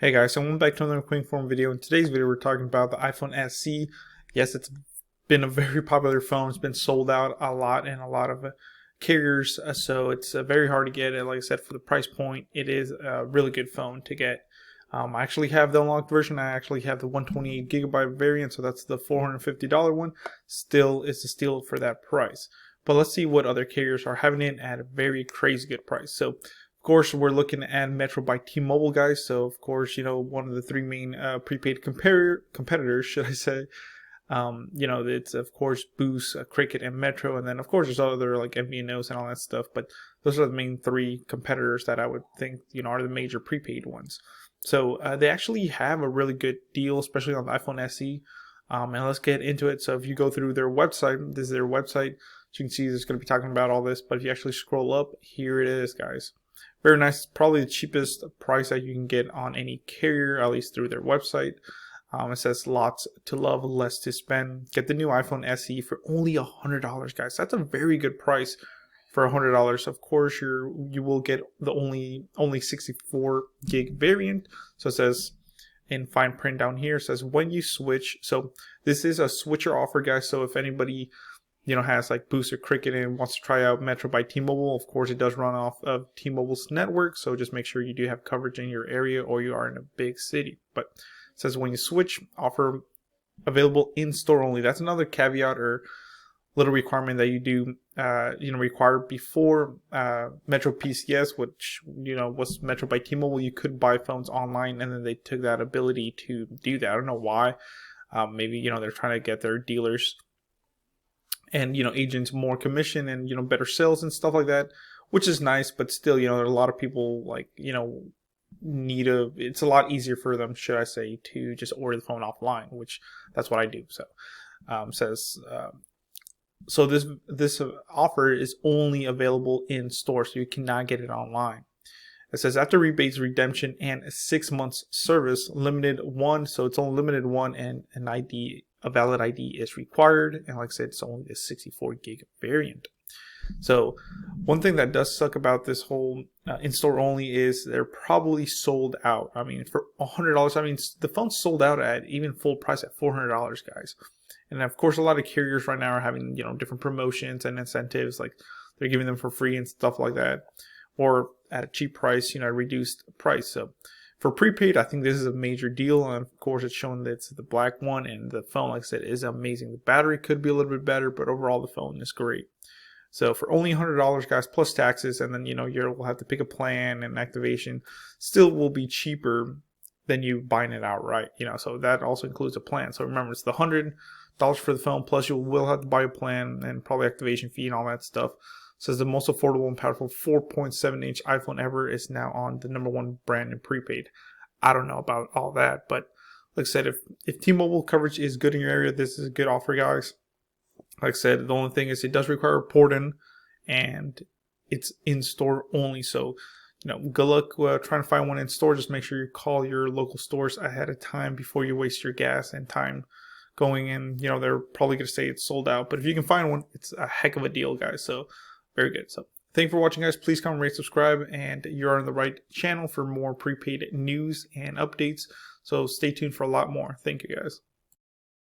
Hey guys, so welcome back to another quick form video. In today's video, we're talking about the iPhone SE. Yes, it's been a very popular phone. It's been sold out a lot in a lot of carriers, so it's very hard to get it. Like I said, for the price point, it is a really good phone to get. I actually have the unlocked version. I actually have the 128GB variant, so that's the $450 one. Still, it's a steal for that price. But let's see what other carriers are having it at a very crazy good price. So, of course, we're looking at Metro by T-Mobile, guys. So, of course, one of the three main prepaid competitors, should I say. It's, of course, Boost, Cricket, and Metro. And then, of course, there's other like MVNOs and all that stuff. But those are the main three competitors that I would think, are the major prepaid ones. So, they actually have a really good deal, especially on the iPhone SE. And let's get into it. So, if you go through their website, this is their website. As you can see, it's going to be talking about all this. But if you actually scroll up, here it is, guys. Very nice. Probably the cheapest price that you can get on any carrier, at least through their website. It says lots to love, less to spend. Get the new iPhone SE for only $100, guys. That's a very good price for $100. Of course, you will get the only 64 gig variant. So it says in fine print down here, it says when you switch. So this is a switcher offer, guys. So if anybody has like Boost or Cricket and wants to try out Metro by T-Mobile, of course it does run off of T-Mobile's network, so just make sure you do have coverage in your area or you are in a big city. But it says when you switch, offer available in store only. That's another caveat or little requirement that you do require before Metro PCS, which was Metro by T-Mobile. You could buy phones online, and then they took that ability to do that. I don't know why. Maybe they're trying to get their dealers and agents more commission and better sales and stuff like that, which is nice. But still, there are a lot of people it's a lot easier for them, should I say, to just order the phone offline, which that's what I do. So so this offer is only available in store, so you cannot get it online. It says after rebates, redemption, and 6 months service, limited one. So it's only limited one, and a valid ID is required. And like I said, it's only the 64 gig variant. So one thing that does suck about this whole in-store only is they're probably sold out. I mean, for $100, I mean, the phone's sold out at even full price at $400, guys. And of course, a lot of carriers right now are having, different promotions and incentives, like they're giving them for free and stuff like that, or at a cheap price, a reduced price. So for prepaid, I think this is a major deal. And of course, it's showing that it's the black one, and the phone, like I said, is amazing. The battery could be a little bit better, but overall, the phone is great. So for only $100, guys, plus taxes, and then, you'll have to pick a plan, and activation still will be cheaper than you buying it outright, so that also includes a plan. So remember, it's the $100 for the phone, plus you will have to buy a plan and probably activation fee and all that stuff. Says the most affordable and powerful 4.7-inch iPhone ever is now on the #1 brand in prepaid. I don't know about all that, but like I said, if T-Mobile coverage is good in your area, this is a good offer, guys. Like I said, the only thing is it does require a port-in, and it's in-store only. So, good luck trying to find one in store. Just make sure you call your local stores ahead of time before you waste your gas and time going in. They're probably going to say it's sold out, but if you can find one, it's a heck of a deal, guys. So very good. So thank you for watching, guys. Please comment, rate, subscribe, and you're on the right channel for more prepaid news and updates. So stay tuned for a lot more. Thank you, guys.